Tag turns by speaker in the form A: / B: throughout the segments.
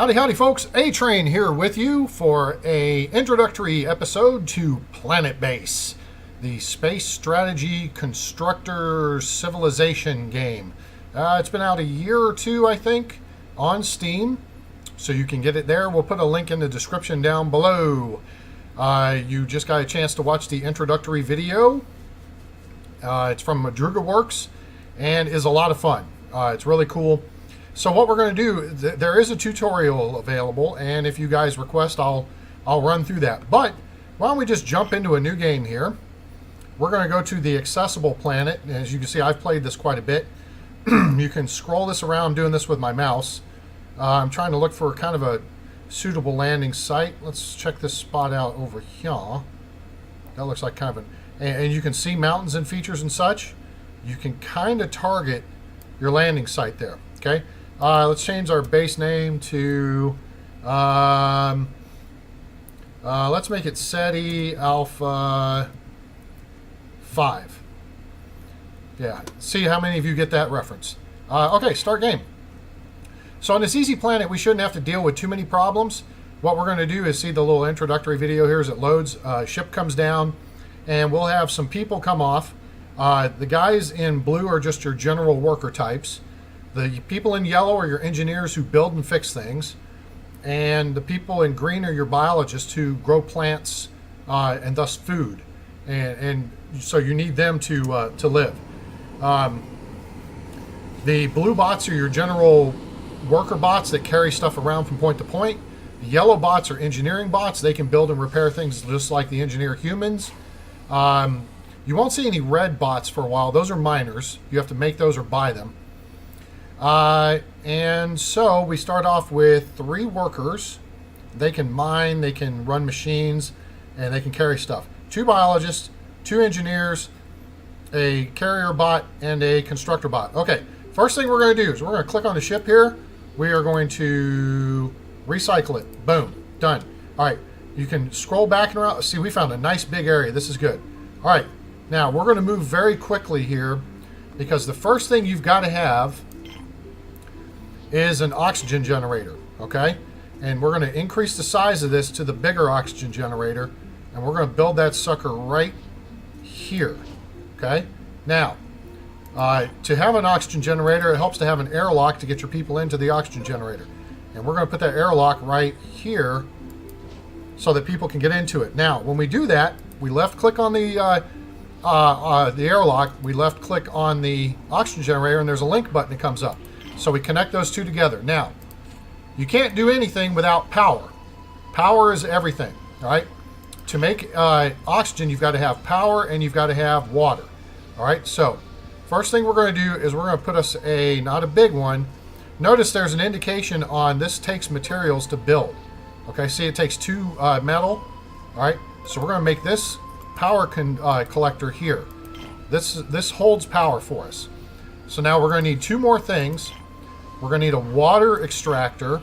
A: Howdy, howdy, folks. A-Train here with you for a introductory episode to Planetbase, the space strategy constructor civilization game. It's been out a year or two, I think, on Steam, so you can get it there. We'll put a link in the description down below. You just got a chance to watch the introductory video. It's from Madrugaworks and is a lot of fun. It's really cool. So what we're going to do, there is a tutorial available, and if you guys request, I'll run through that. But why don't we just jump into a new game here? We're going to go to the accessible planet. As you can see, I've played this quite a bit. You can scroll this around. I'm doing this with my mouse. I'm trying to look for kind of a suitable landing site. Let's check this spot out over here. That looks like kind of and you can see mountains and features and such. You can kind of target your landing site there. Okay. Let's change our base name to, let's make it SETI Alpha 5. Yeah, see how many of you get that reference. Okay, start game. So on this easy planet, we shouldn't have to deal with too many problems. What we're going to do is see the little introductory video here as it loads. Ship comes down, and we'll have some people come off. The guys in blue are just your general worker types. The people in yellow are your engineers who build and fix things. And the people in green are your biologists who grow plants and thus food. And so you need them to live. The blue bots are your general worker bots that carry stuff around from point to point. The yellow bots are engineering bots. They can build and repair things just like the engineer humans. You won't see any red bots for a while. Those are miners. You have to make those or buy them. And so we start off with 3 workers. They can mine, they can run machines, and they can carry stuff. 2 biologists, 2 engineers, a carrier bot, and a constructor bot. Okay, first thing we're going to do is we're going to click on the ship here. We are going to recycle it. Boom, done. All right, you can scroll back and around. See, we found a nice big area. This is good. All right, now we're going to move very quickly here because the first thing you've got to have is an oxygen generator, okay? And we're going to increase the size of this to the bigger oxygen generator, and we're going to build that sucker right here, okay? Now, to have an oxygen generator, it helps to have an airlock to get your people into the oxygen generator. And we're going to put that airlock right here so that people can get into it. Now, when we do that, we left-click on the airlock, we left-click on the oxygen generator, and there's a link button that comes up. So we connect those two together. Now, you can't do anything without power. Power is everything, all right? To make oxygen, you've got to have power and you've got to have water, all right? So first thing we're going to do is we're going to put us not a big one. Notice there's an indication on this takes materials to build. Okay, see it takes 2 metal, all right? So we're going to make this power collector here. This holds power for us. So now we're going to need two more things. We're going to need a water extractor.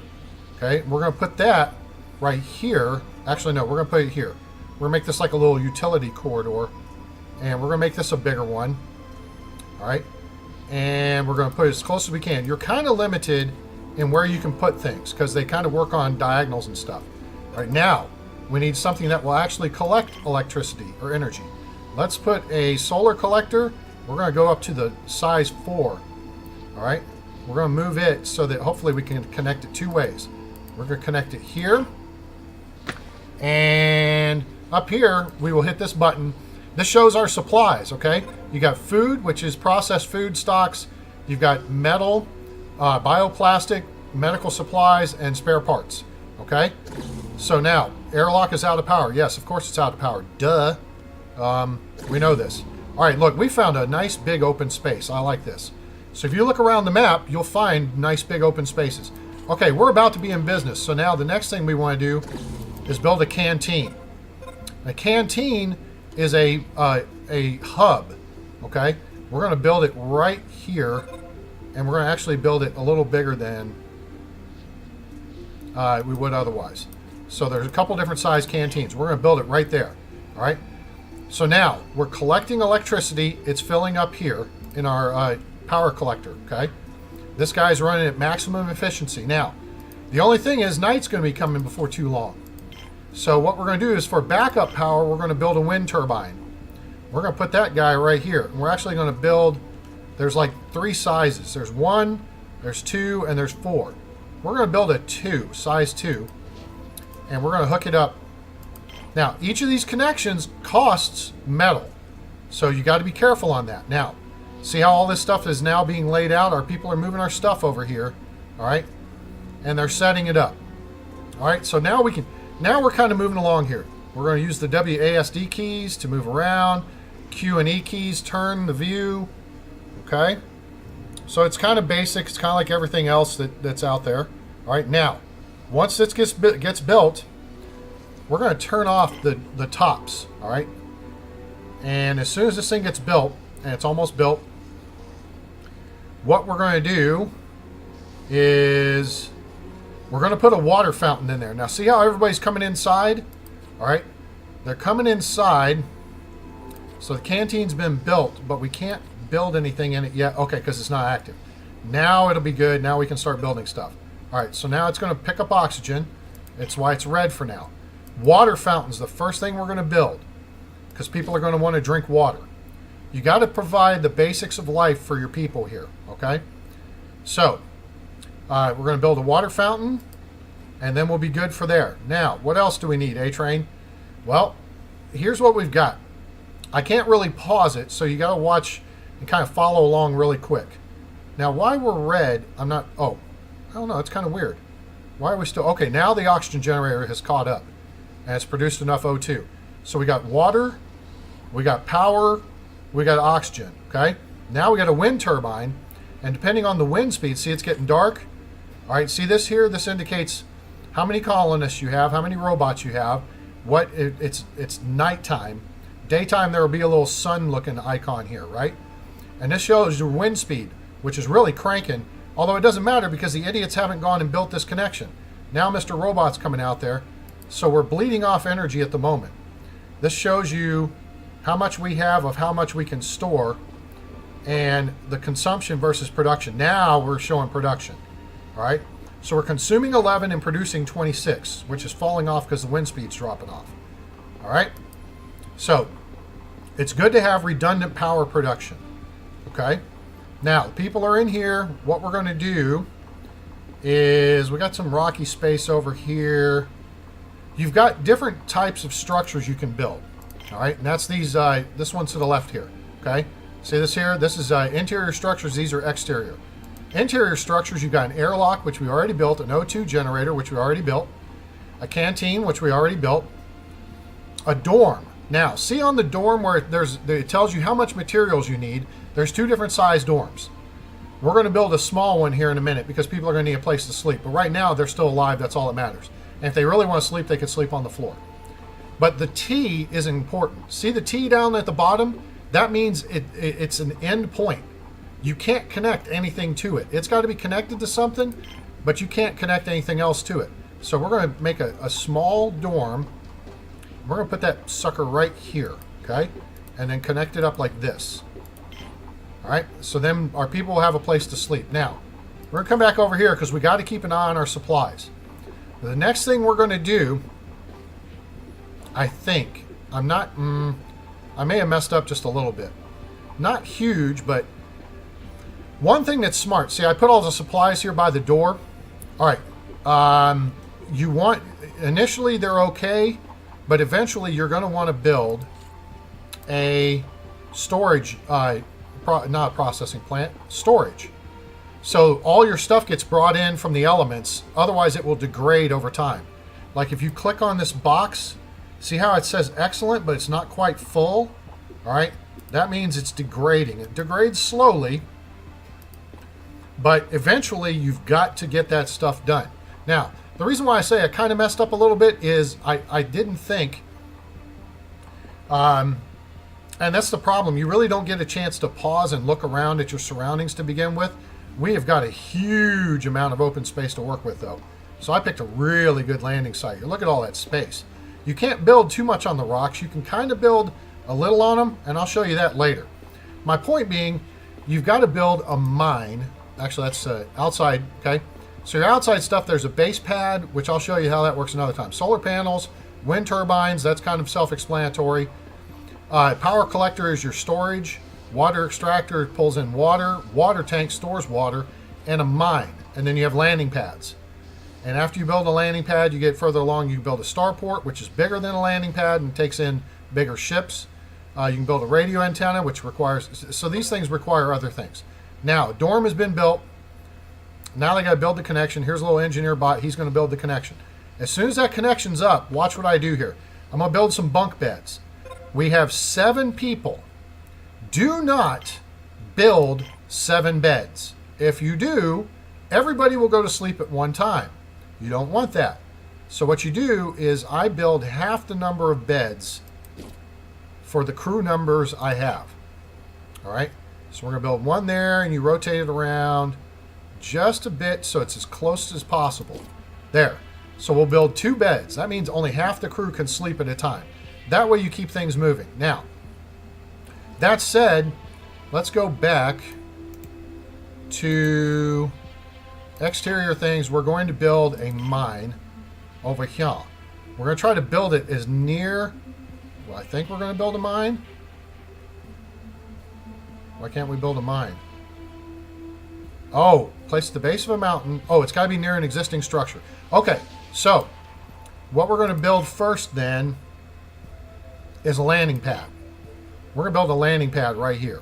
A: Okay, we're going to put that right here. Actually, no, we're going to put it here. We're going to make this like a little utility corridor. And we're going to make this a bigger one. All right. And we're going to put it as close as we can. You're kind of limited in where you can put things because they kind of work on diagonals and stuff. All right, now we need something that will actually collect electricity or energy. Let's put a solar collector. We're going to go up to the size 4. All right. We're going to move it so that hopefully we can connect it two ways. We're going to connect it here. And up here, we will hit this button. This shows our supplies, okay? You got food, which is processed food stocks. You've got metal, bioplastic, medical supplies, and spare parts, okay? So now, airlock is out of power. Yes, of course it's out of power. Duh. We know this. All right, look, we found a nice big open space. I like this. So if you look around the map, you'll find nice big open spaces. Okay, we're about to be in business. So now the next thing we want to do is build a canteen. A canteen is a hub, okay? We're going to build it right here, and we're going to actually build it a little bigger than we would otherwise. So there's a couple different size canteens. We're going to build it right there, all right? So now we're collecting electricity. It's filling up here in our power collector, okay? This guy's running at maximum efficiency. Now, the only thing is night's going to be coming before too long. So what we're going to do is for backup power, we're going to build a wind turbine. We're going to put that guy right here. And we're actually going to build, there's like 3 sizes. There's 1, there's 2, and there's 4. We're going to build a 2, size 2. And we're going to hook it up. Now, each of these connections costs metal. So you got to be careful on that. Now, see how all this stuff is now being laid out? Our people are moving our stuff over here. All right. And they're setting it up. All right. So now we're kind of moving along here. We're going to use the WASD keys to move around. Q and E keys turn the view. Okay. So it's kind of basic. It's kind of like everything else that's out there. All right. Now, once this gets built, we're going to turn off the tops. All right. And as soon as this thing gets built, and it's almost built, what we're going to do is we're going to put a water fountain in there. Now, see how everybody's coming inside? All right. They're coming inside. So the canteen's been built, but we can't build anything in it yet. Okay, because it's not active. Now it'll be good. Now we can start building stuff. All right, so now it's going to pick up oxygen. It's why it's red for now. Water fountain's the first thing we're going to build because people are going to want to drink water. You got to provide the basics of life for your people here, okay? So, we're going to build a water fountain, and then we'll be good for there. Now, what else do we need, A-Train? Well, here's what we've got. I can't really pause it, so you got to watch and kind of follow along really quick. Now, why we're red, I don't know, it's kind of weird. Why are we still, okay, now the oxygen generator has caught up, and it's produced enough O2. So we got water, we got power, we got oxygen, okay? Now we got a wind turbine, and depending on the wind speed, see it's getting dark? All right, see this here? This indicates how many colonists you have, how many robots you have, it's nighttime. Daytime, there will be a little sun-looking icon here, right? And this shows your wind speed, which is really cranking, although it doesn't matter because the idiots haven't gone and built this connection. Now Mr. Robot's coming out there, so we're bleeding off energy at the moment. This shows you how much we have of how much we can store and the consumption versus production. Now we're showing production, all right? So we're consuming 11 and producing 26, which is falling off because the wind speed's dropping off, all right? So it's good to have redundant power production, okay? Now, people are in here. What we're going to do is we got some rocky space over here. You've got different types of structures you can build, all right? And that's these, this one's to the left here, okay? See this here? This is interior structures. These are exterior. Interior structures, you've got an airlock, which we already built, an O2 generator, which we already built, a canteen, which we already built, a dorm. Now, see on the dorm where it tells you how much materials you need, there's 2 different size dorms. We're going to build a small one here in a minute because people are going to need a place to sleep. But right now, they're still alive. That's all that matters. And if they really want to sleep, they can sleep on the floor. But the T is important. See the T down at the bottom? that means it's an end point. You can't connect anything to it. It's got to be connected to something, but you can't connect anything else to it. So we're going to make a small dorm. We're going to put that sucker right here, okay? And then connect it up like this. All right, so then our people will have a place to sleep. Now, we're going to come back over here because we got to keep an eye on our supplies. The next thing we're going to do, I think, I may have messed up just a little bit. Not huge, but one thing that's smart. See, I put all the supplies here by the door. All right, initially they're okay, but eventually you're going to want to build a storage, not a processing plant, storage. So all your stuff gets brought in from the elements, otherwise it will degrade over time. Like if you click on this box, see how it says excellent, but it's not quite full? All right, that means it's degrading. It degrades slowly, but eventually you've got to get that stuff done. Now, the reason why I say I kind of messed up a little bit is I didn't think, and that's the problem. You really don't get a chance to pause and look around at your surroundings to begin with. We have got a huge amount of open space to work with, though. So I picked a really good landing site here. Look at all that space. You can't build too much on the rocks. You can kind of build a little on them, and I'll show you that later. My point being, you've got to build a mine. Actually, that's outside, okay? So your outside stuff, there's a base pad, which I'll show you how that works another time. Solar panels, wind turbines, that's kind of self-explanatory. Power collector is your storage. Water extractor pulls in water. Water tank stores water. And a mine. And then you have landing pads. And after you build a landing pad, you get further along, you build a starport, which is bigger than a landing pad and takes in bigger ships. You can build a radio antenna, which requires... So these things require other things. Now, a dorm has been built. Now they got to build the connection. Here's a little engineer bot. He's going to build the connection. As soon as that connection's up, watch what I do here. I'm going to build some bunk beds. We have 7 people. Do not build 7 beds. If you do, everybody will go to sleep at one time. You don't want that. So what you do is I build half the number of beds for the crew numbers I have. All right? So we're going to build one there, and you rotate it around just a bit so it's as close as possible. There. So we'll build 2 beds. That means only half the crew can sleep at a time. That way you keep things moving. Now, that said, let's go back to exterior things. We're going to build a mine over here. We're going to try to build it as near... Well, I think we're going to build a mine. Why can't we build a mine? Oh, placed at the base of a mountain. Oh, it's got to be near an existing structure. Okay, so what we're going to build first then is a landing pad. We're going to build a landing pad right here.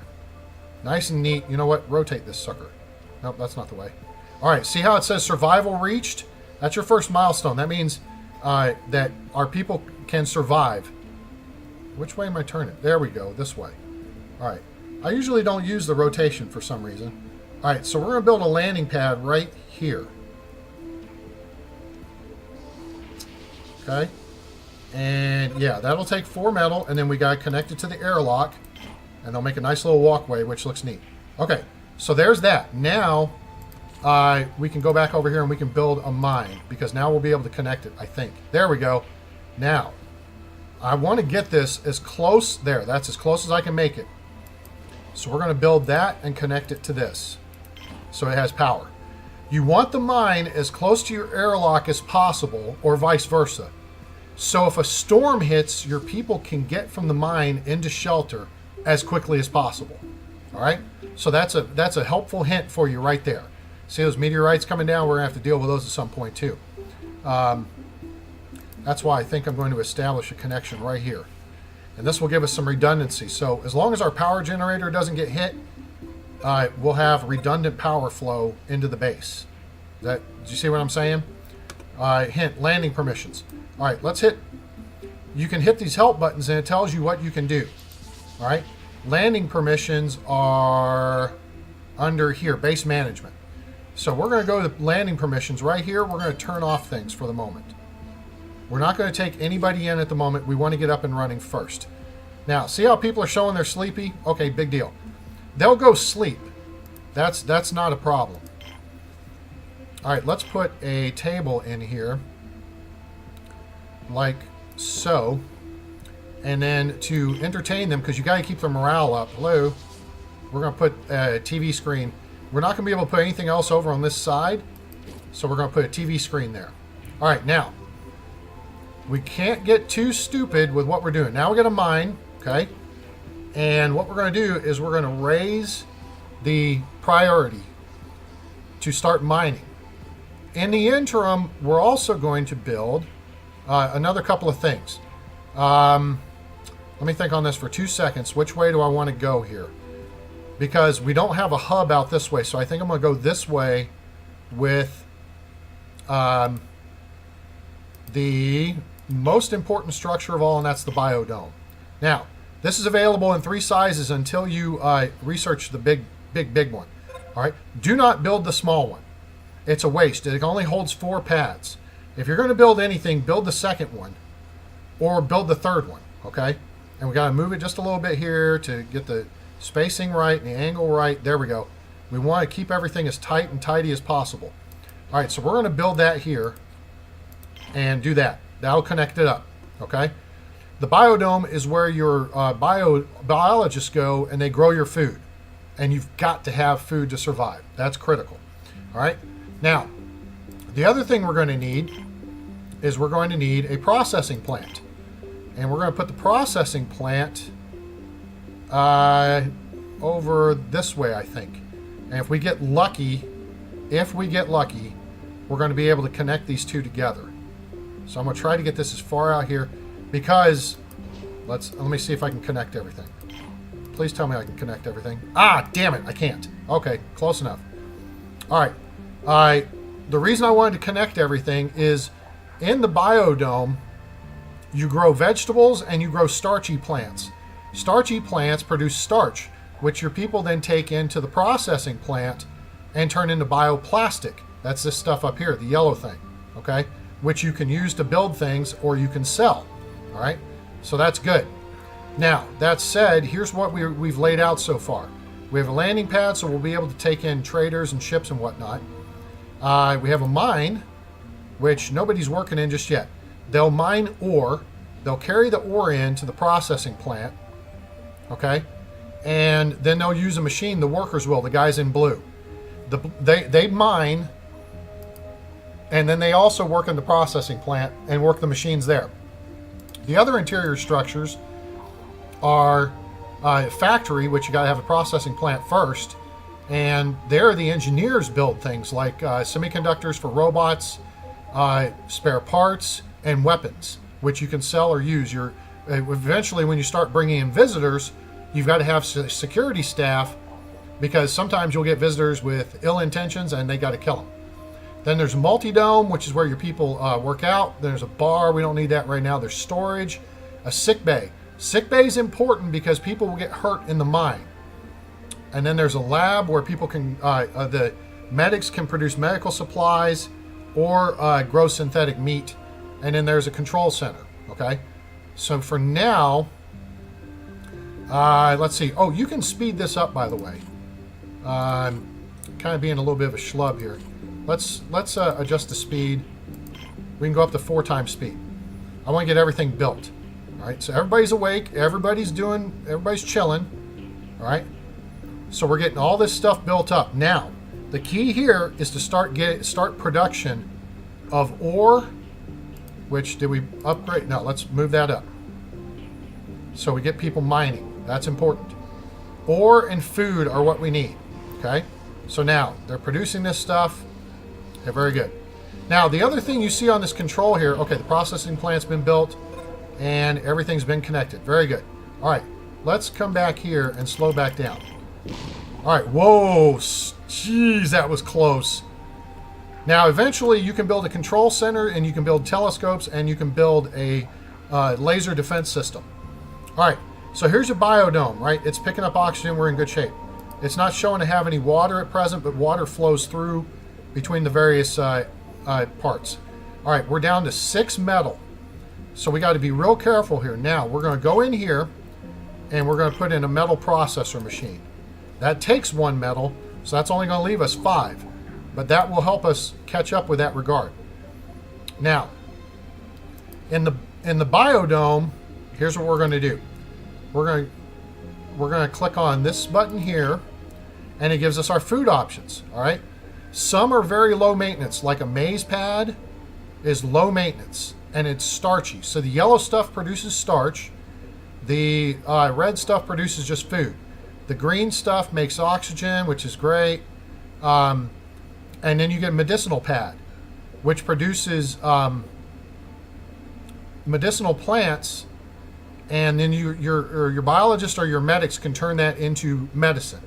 A: Nice and neat. You know what? Rotate this sucker. Nope, that's not the way. All right, see how it says survival reached? That's your first milestone. That means that our people can survive. Which way am I turning? There we go, this way. All right. I usually don't use the rotation for some reason. All right, so we're going to build a landing pad right here. Okay. And yeah, that'll take 4 metal, and then we got to connect it to the airlock, and they'll make a nice little walkway, which looks neat. Okay, so there's that. Now, we can go back over here and we can build a mine, because now we'll be able to connect it, I think. There we go. Now, I want to get this as close, there, that's as close as I can make it. So we're going to build that and connect it to this, so it has power. You want the mine as close to your airlock as possible, or vice versa. So if a storm hits, your people can get from the mine into shelter as quickly as possible. All right? So that's a helpful hint for you right there. See those meteorites coming down? We're going to have to deal with those at some point too. That's why I think I'm going to establish a connection right here. And this will give us some redundancy. So as long as our power generator doesn't get hit, we'll have redundant power flow into the base. Do you see what I'm saying? Hint, landing permissions. All right, let's hit, you can hit these help buttons and it tells you what you can do. All right, landing permissions are under here, base management. So we're going to go to landing permissions right here. We're going to turn off things for the moment. We're not going to take anybody in at the moment. We want to get up and running first. Now, see how people are showing they're sleepy? Okay, big deal. They'll go sleep. That's not a problem. All right, let's put a table in here like so. And then to entertain them, because you got to keep their morale up. Hello. We're going to put a TV screen. We're not going to be able to put anything else over on this side. So we're going to put a TV screen there. All right, now, we can't get too stupid with what we're doing. Now we're going to mine, okay? And what we're going to do is we're going to raise the priority to start mining. In the interim, we're also going to build another couple of things. Let me think on this for 2 seconds. Which way do I want to go here? Because we don't have a hub out this way, so I think I'm going to go this way with the most important structure of all, and that's the biodome. Now, this is available in 3 sizes until you research the big one. All right. Do not build the small one. It's a waste. It only holds 4 pads. If you're going to build anything, build the second one or build the third one. Okay. And we got to move it just a little bit here to get the spacing right and the angle right. There we go. We want to keep everything as tight and tidy as possible. All right. So we're going to build that here and do that. That'll connect it up. Okay. The biodome is where your biologists go and they grow your food. And you've got to have food to survive. That's critical. All right. Now, the other thing we're going to need is we're going to need a processing plant. And we're going to put the processing plant over this way, I think. And if we get lucky, we're going to be able to connect these two together. So I'm going to try to get this as far out here because let me see if I can connect everything. Please tell me I can connect everything. Ah, damn it, I can't. Okay, close enough. All right. The reason I wanted to connect everything is in the biodome, you grow vegetables and you grow starchy plants. Starchy plants produce starch, which your people then take into the processing plant and turn into bioplastic. That's this stuff up here, the yellow thing, okay? Which you can use to build things or you can sell, all right? So that's good. Now, that said, here's what we've laid out so far. We have a landing pad, so we'll be able to take in traders and ships and whatnot. We have a mine, which nobody's working in just yet. They'll mine ore. They'll carry the ore in to the processing plant, okay? And then they'll use a machine, the workers will, the guys in blue. They mine, and then they also work in the processing plant and work the machines there. The other interior structures are factory, which you got to have a processing plant first, and there the engineers build things like semiconductors for robots, spare parts, and weapons, which you can sell or use. Eventually, when you start bringing in visitors, you've got to have security staff because sometimes you'll get visitors with ill intentions and they got to kill them. Then there's multi-dome, which is where your people work out. There's a bar. We don't need that right now. There's storage, a sick bay. Sick bay is important because people will get hurt in the mine. And then there's a lab where people can, the medics can produce medical supplies or grow synthetic meat. And then there's a control center, okay? So for now, let's see. Oh, you can speed this up, by the way. I'm kind of being a little bit of a schlub here. Let's adjust the speed. We can go up to 4 times speed. I want to get everything built. All right, so everybody's awake. Everybody's chilling. All right. So we're getting all this stuff built up. Now, the key here is to start production of ore. Which did we upgrade? No, let's move that up. So we get people mining. That's important. Ore and food are what we need. Okay. So now they're producing this stuff. Okay, very good. Now the other thing you see on this control here. Okay, the processing plant's been built. And everything's been connected. Very good. All right, let's come back here and slow back down. All right, whoa, jeez, that was close. Now, eventually, you can build a control center, and you can build telescopes, and you can build a laser defense system. All right, so here's your biodome, right? It's picking up oxygen. We're in good shape. It's not showing to have any water at present, but water flows through between the various parts. All right, we're down to 6 metal. So we got to be real careful here. Now, we're going to go in here, and we're going to put in a metal processor machine. That takes 1 metal, so that's only going to leave us 5. But that will help us catch up with that regard. Now, in the biodome, here's what we're going to do. We're going to click on this button here, and it gives us our food options. All right. Some are very low maintenance, like a maize pad is low maintenance and it's starchy. So the yellow stuff produces starch. The red stuff produces just food. The green stuff makes oxygen, which is great. And then you get medicinal pad, which produces medicinal plants, and then your biologist or your medics can turn that into medicine.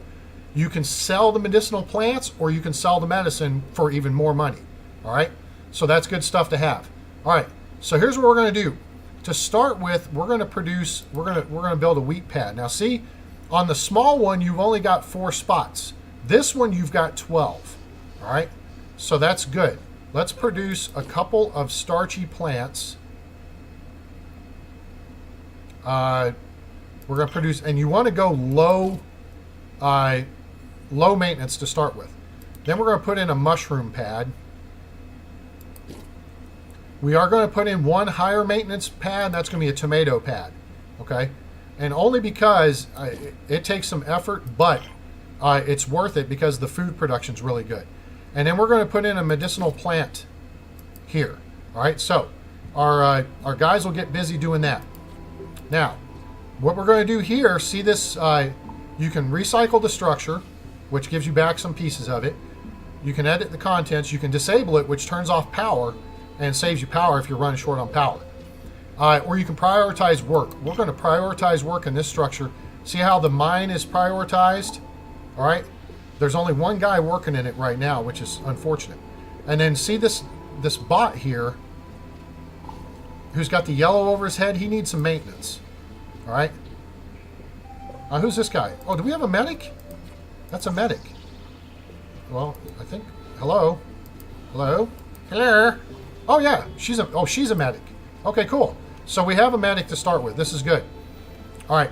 A: You can sell the medicinal plants, or you can sell the medicine for even more money. All right, so that's good stuff to have. All right, so here's what we're going to do. To start with, we're going to build a wheat pad. Now, see, on the small one, you've only got 4 spots. This one, you've got 12. All right, so that's good. Let's produce a couple of starchy plants. We're going to produce, and you want to go low maintenance to start with. Then we're going to put in a mushroom pad. We are going to put in 1 higher maintenance pad. That's going to be a tomato pad. Okay, and only because it takes some effort, but it's worth it because the food production is really good. And then we're going to put in a medicinal plant here. All right, so our guys will get busy doing that. Now, what we're going to do here, see this, you can recycle the structure, which gives you back some pieces of it. You can edit the contents. You can disable it, which turns off power and saves you power if you're running short on power. Or you can prioritize work. We're going to prioritize work in this structure. See how the mine is prioritized? All right. There's only 1 guy working in it right now, which is unfortunate. And then see this bot here, who's got the yellow over his head. He needs some maintenance. All right. Who's this guy? Oh, do we have a medic? That's a medic. Well, I think. Hello. Hello. Hello. Oh yeah, she's a medic. Okay, cool. So we have a medic to start with. This is good. All right.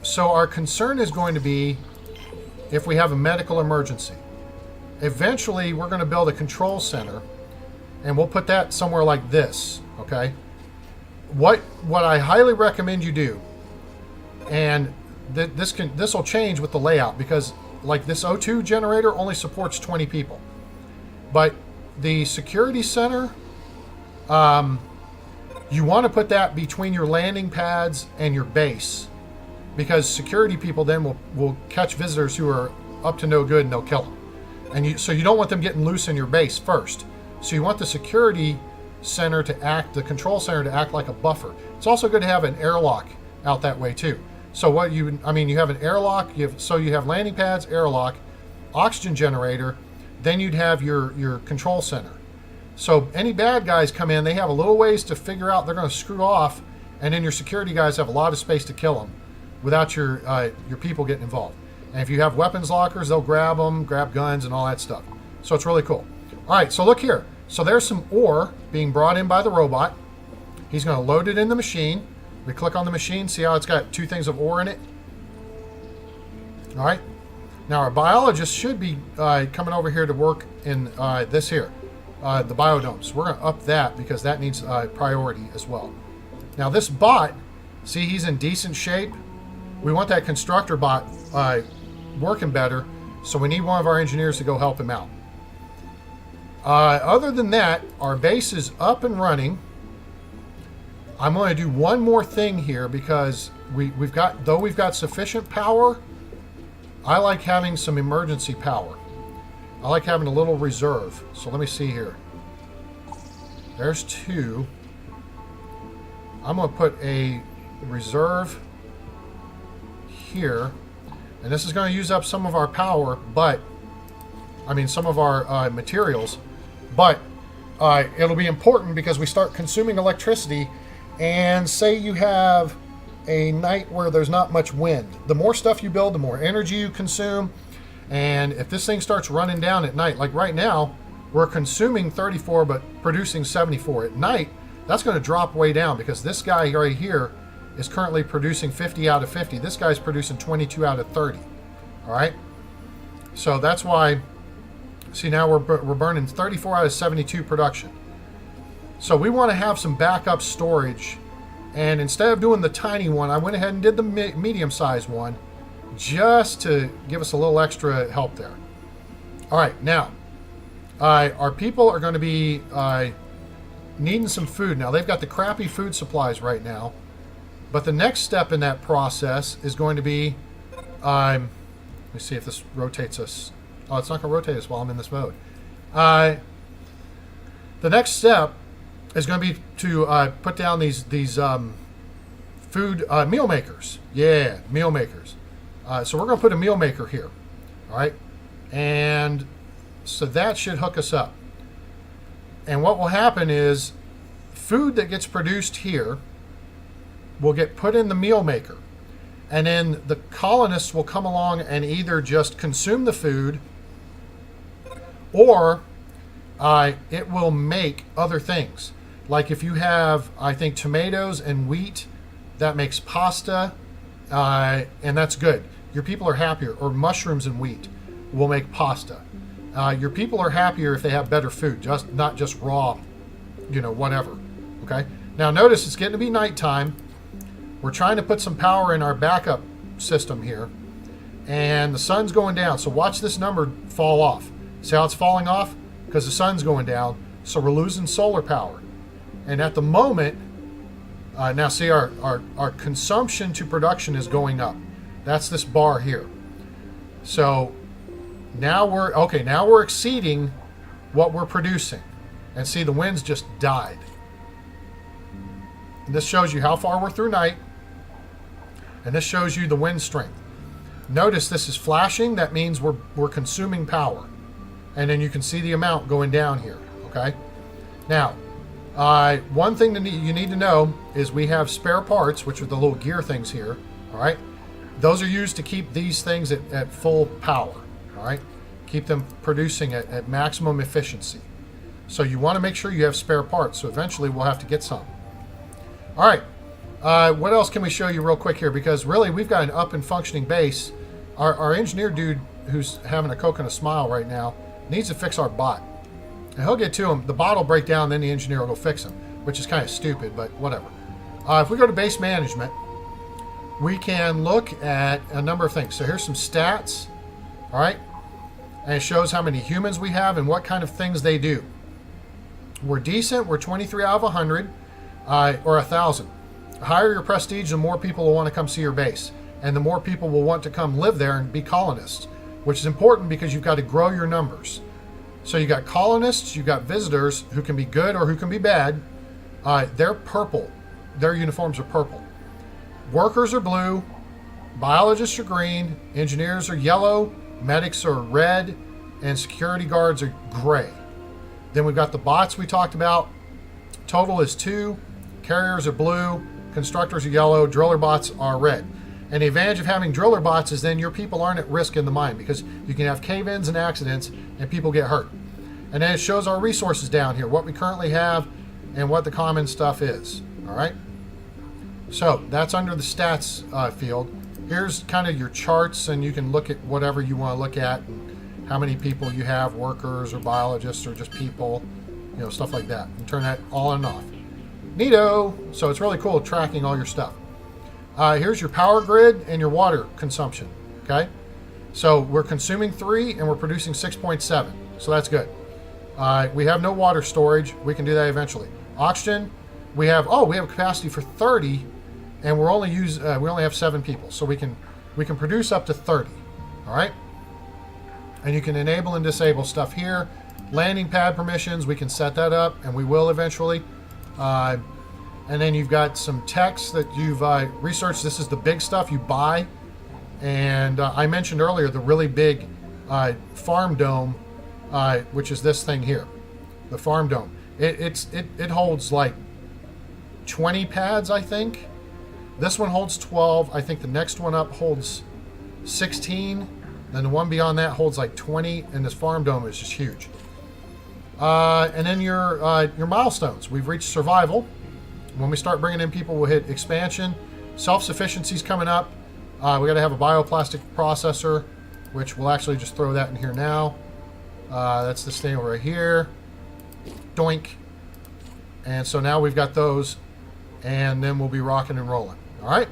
A: So our concern is going to be if we have a medical emergency. Eventually, we're going to build a control center, and we'll put that somewhere like this. Okay. What I highly recommend you do, and this will change with the layout, because like this O2 generator only supports 20 people, but the security center, you want to put that between your landing pads and your base, because security people then will catch visitors who are up to no good and they'll kill them. And so you don't want them getting loose in your base first. So you want the security center to act, the control center to act like a buffer. It's also good to have an airlock out that way too. So you have an airlock, you have landing pads, airlock, oxygen generator, then you'd have your control center. So any bad guys come in, they have a little ways to figure out they're going to screw off, and then your security guys have a lot of space to kill them without your people getting involved. And if you have weapons lockers, they'll grab them, grab guns and all that stuff. So it's really cool. All right, so look here. So there's some ore being brought in by the robot. He's going to load it in the machine. We click on the machine, see how it's got 2 things of ore in it? All right. Now our biologist should be coming over here to work in this here, the biodomes. We're going to up that because that needs priority as well. Now this bot, see, he's in decent shape. We want that constructor bot working better, so we need one of our engineers to go help him out. Other than that, our base is up and running. I'm going to do one more thing here because we've got sufficient power, I like having some emergency power. I like having a little reserve. So let me see here. There's 2. I'm going to put a reserve here. And this is going to use up some of our power, but some of our materials. But it'll be important because we start consuming electricity. And say you have a night where there's not much wind. The more stuff you build, the more energy you consume. And if this thing starts running down at night, like right now, we're consuming 34 but producing 74. At night, that's going to drop way down because this guy right here is currently producing 50 out of 50. This guy's producing 22 out of 30. All right. So that's why, see, now we're burning 34 out of 72 production. So we want to have some backup storage. And instead of doing the tiny one, I went ahead and did the medium-sized one just to give us a little extra help there. All right, now, our people are going to be needing some food. Now, they've got the crappy food supplies right now. But the next step in that process is going to be, let me see if this rotates us. Oh, it's not going to rotate us while I'm in this mode. The next step is going to be to put down these food meal makers. Yeah, meal makers. So we're going to put a meal maker here. All right. And so that should hook us up. And what will happen is food that gets produced here will get put in the meal maker. And then the colonists will come along and either just consume the food or it will make other things. Like if you have, I think, tomatoes and wheat, that makes pasta, and that's good. Your people are happier. Or mushrooms and wheat will make pasta. Your people are happier if they have better food, not just raw, whatever. Okay? Now notice it's getting to be nighttime. We're trying to put some power in our backup system here, and the sun's going down. So watch this number fall off. See how it's falling off? Because the sun's going down, so we're losing solar power. And at the moment, now see our consumption to production is going up. That's this bar here. So now we're exceeding what we're producing. And see, the winds just died. And this shows you how far we're through night. And this shows you the wind strength. Notice this is flashing. That means we're consuming power. And then you can see the amount going down here. Okay. Now, one thing you need to know is we have spare parts, which are the little gear things here. All right. Those are used to keep these things at full power. All right. Keep them producing at maximum efficiency. So you want to make sure you have spare parts. So eventually we'll have to get some. All right. What else can we show you real quick here? Because really, we've got an up and functioning base. Our engineer dude, who's having a Coke and a smile right now, needs to fix our bot. And he'll get to him. The bot will break down, then the engineer will go fix him, which is kind of stupid, but whatever. If we go to base management, we can look at a number of things. So here's some stats. All right. And it shows how many humans we have and what kind of things they do. We're decent. We're 23 out of 100 or 1,000. The higher your prestige, the more people will want to come see your base. And the more people will want to come live there and be colonists, which is important because you've got to grow your numbers. So you got colonists, you've got visitors who can be good or who can be bad. They're purple. Their uniforms are purple. Workers are blue. Biologists are green. Engineers are yellow. Medics are red. And security guards are gray. Then we've got the bots we talked about. Total is 2. Carriers are blue. Constructors are yellow. Driller bots are red. And the advantage of having driller bots is then your people aren't at risk in the mine because you can have cave-ins and accidents and people get hurt. And then it shows our resources down here, what we currently have and what the common stuff is. All right. So that's under the stats field. Here's kind of your charts, and you can look at whatever you want to look at and how many people you have, workers or biologists or just people, stuff like that. And turn that all on and off. Neato. So it's really cool tracking all your stuff. Here's your power grid and your water consumption. Okay. So we're consuming 3 and we're producing 6.7. So that's good. We have no water storage. We can do that eventually. Oxygen. We have capacity for 30, and we only have 7 people. So we can produce up to 30. All right. And you can enable and disable stuff here. Landing pad permissions. We can set that up, and we will eventually. And then you've got some text that you've researched. This is the big stuff you buy. And I mentioned earlier the really big farm dome, which is this thing here, the farm dome. It holds like 20 pads, I think. This one holds 12. I think the next one up holds 16. Then the one beyond that holds like 20. And this farm dome is just huge. And then your milestones. We've reached survival. When we start bringing in people, we'll hit expansion. Self-sufficiency's coming up. We got to have a bioplastic processor, which we'll actually just throw that in here now. That's this thing over here. Doink. And so now we've got those, and then we'll be rocking and rolling. All right.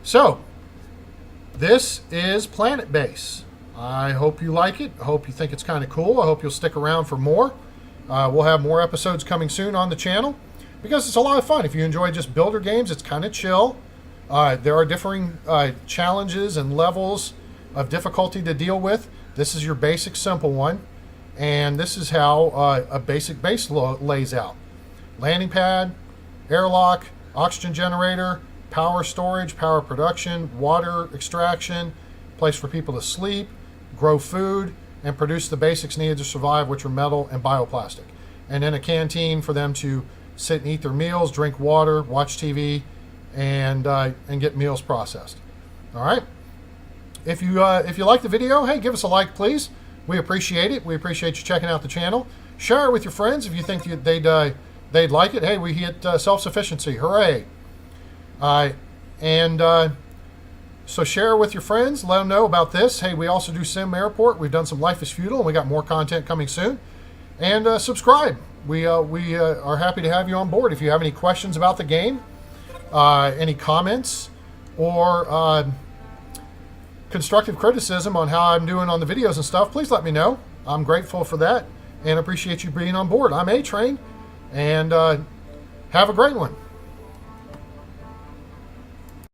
A: So this is Planetbase. I hope you like it. I hope you think it's kind of cool. I hope you'll stick around for more. We'll have more episodes coming soon on the channel because it's a lot of fun. If you enjoy just builder games, it's kind of chill. There are differing challenges and levels of difficulty to deal with. This is your basic simple one, and this is how a basic base lays out. Landing pad, airlock, oxygen generator, power storage, power production, water extraction, place for people to sleep, grow food, and produce the basics needed to survive, which are metal and bioplastic. And then a canteen for them to sit and eat their meals, drink water, watch TV, and get meals processed. All right. If you like the video, hey, give us a like, please. We appreciate it. We appreciate you checking out the channel. Share it with your friends if you think they'd like it. Hey, we hit self-sufficiency. Hooray! So share with your friends. Let them know about this. Hey, we also do Sim Airport. We've done some Life is Feudal, and we got more content coming soon. And subscribe. We are happy to have you on board. If you have any questions about the game, any comments, or constructive criticism on how I'm doing on the videos and stuff, please let me know. I'm grateful for that and appreciate you being on board. I'm A-Train, and have a great one.